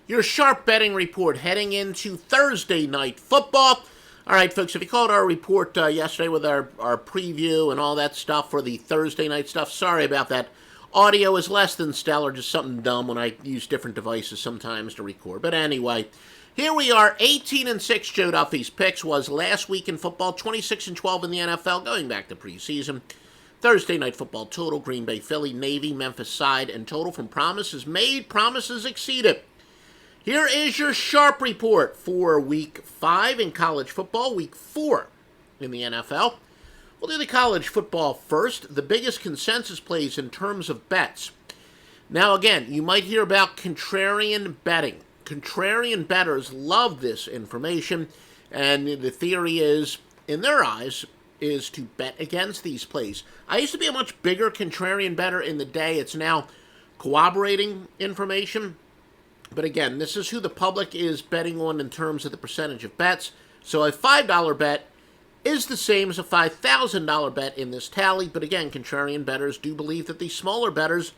Your sharp betting report heading into Thursday night football. All right, folks, if you called our report yesterday with our preview and all that stuff for the Thursday night stuff, sorry about that. Audio is less than stellar, just something dumb when I use different devices sometimes to record. But anyway, here we are, 18-6. Joe Duffy's picks was last week in football, 26-12 in the NFL, going back to preseason. Thursday night football total, Green Bay, Philly, Navy, Memphis side, and total from promises made, promises exceeded. Here is your sharp report for Week 5 in college football, Week 4 in the NFL. We'll do the college football first. The biggest consensus plays in terms of bets. Now again, you might hear about contrarian betting. Contrarian bettors love this information, and the theory is, in their eyes, is to bet against these plays. I used to be a much bigger contrarian bettor in the day. It's now corroborating information. But again, this is who the public is betting on in terms of the percentage of bets. So a $5 bet is the same as a $5,000 bet in this tally. But again, contrarian bettors do believe that the smaller bettors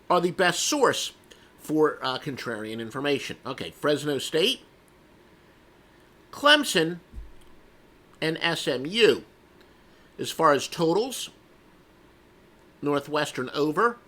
are the best source for contrarian information. Okay, Fresno State, Clemson, and SMU. As far as totals, Northwestern over,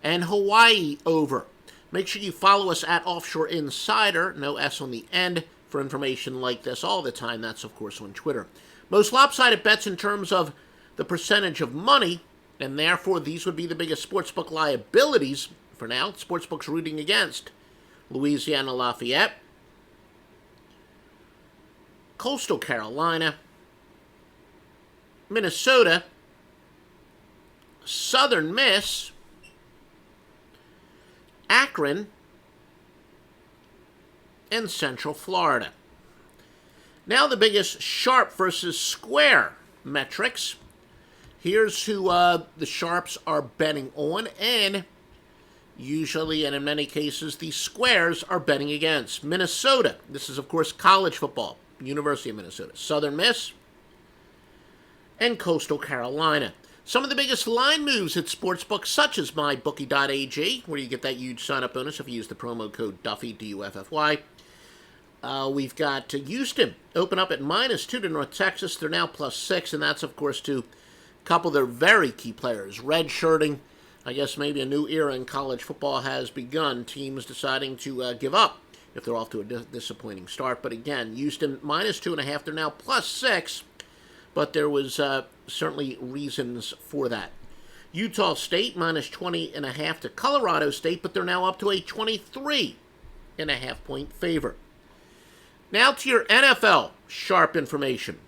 and Hawaii over. Make sure you follow us at Offshore Insider, no S on the end, for information like this all the time. That's, of course, on Twitter. Most lopsided bets in terms of the percentage of money, and therefore these would be the biggest sportsbook liabilities for now. Sportsbooks rooting against Louisiana Lafayette, Coastal Carolina, Minnesota, Southern Miss, Akron, and Central Florida. Now the biggest sharp versus square metrics. Here's who the sharps are betting on, and usually, and in many cases, the squares are betting against. Minnesota, this is of course college football, University of Minnesota. Southern Miss, and Coastal Carolina. Some of the biggest line moves at sportsbooks, such as mybookie.ag, where you get that huge sign-up bonus if you use the promo code Duffy, D-U-F-F-Y. We've got Houston, open up at -2 to North Texas. They're now +6, and that's, of course, to a couple of their very key players. Redshirting, I guess maybe a new era in college football has begun. Teams deciding to give up if they're off to a disappointing start. But again, Houston, -2.5, they're now +6. But there was certainly reasons for that. Utah State, -20.5 to Colorado State, but they're now up to a 23.5 point favor. Now to your NFL sharp information.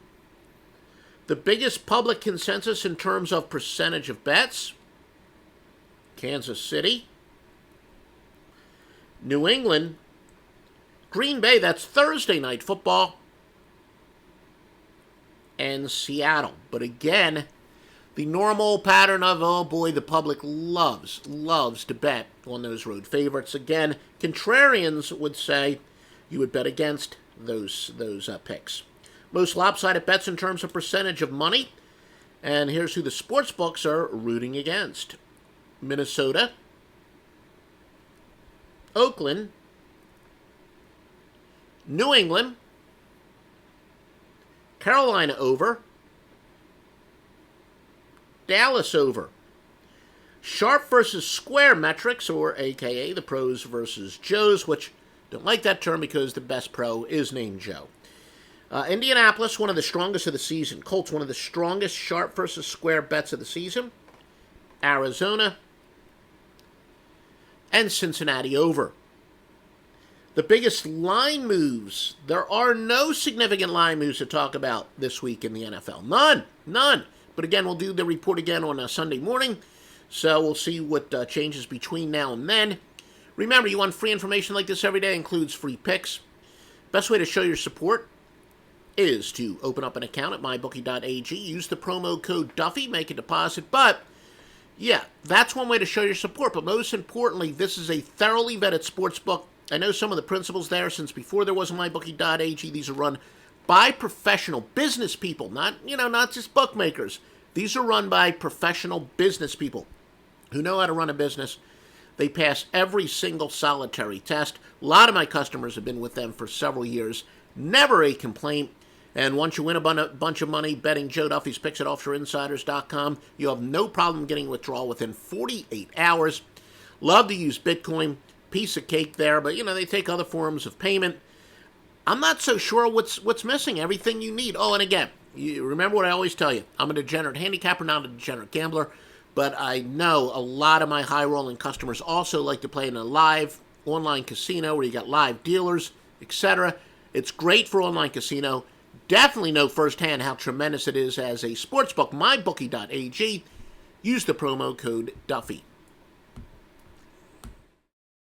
The biggest public consensus in terms of percentage of bets, Kansas City, New England, Green Bay, that's Thursday night football, and Seattle. But again, the normal pattern of, oh boy, the public loves to bet on those road favorites. Again, contrarians would say you would bet against those picks. Most lopsided bets in terms of percentage of money, and here's who the sports books are rooting against. Minnesota, Oakland, New England, Carolina over, Dallas over. Sharp versus square metrics, or AKA the pros versus Joes, which don't like that term because the best pro is named Joe. Indianapolis, one of the strongest of the season. Colts, one of the strongest sharp versus square bets of the season. Arizona, and Cincinnati over. The biggest line moves. There are no significant line moves to talk about this week in the NFL. None. But again, we'll do the report again on a Sunday morning, so we'll see what changes between now and then. Remember, you want free information like this every day, includes free picks. Best way to show your support is to open up an account at mybookie.ag, use the promo code Duffy, make a deposit. But yeah, that's one way to show your support. But most importantly, this is a thoroughly vetted sports book. I know some of the principles there since before there was mybookie.ag. These are run by professional business people, not just bookmakers. These are run by professional business people who know how to run a business. They pass every single solitary test. A lot of my customers have been with them for several years. Never a complaint. And once you win a bunch of money betting Joe Duffy's picks at offshoreinsiders.com, you have no problem getting withdrawal within 48 hours. Love to use Bitcoin. Piece of cake there, but they take other forms of payment. I'm not so sure what's missing. Everything you need. Oh, and again, you remember what I always tell you. I'm a degenerate handicapper, not a degenerate gambler, but I know a lot of my high-rolling customers also like to play in a live online casino where you got live dealers, etc. It's great for online casino. Definitely know firsthand how tremendous it is as a sportsbook. MyBookie.ag. Use the promo code Duffy.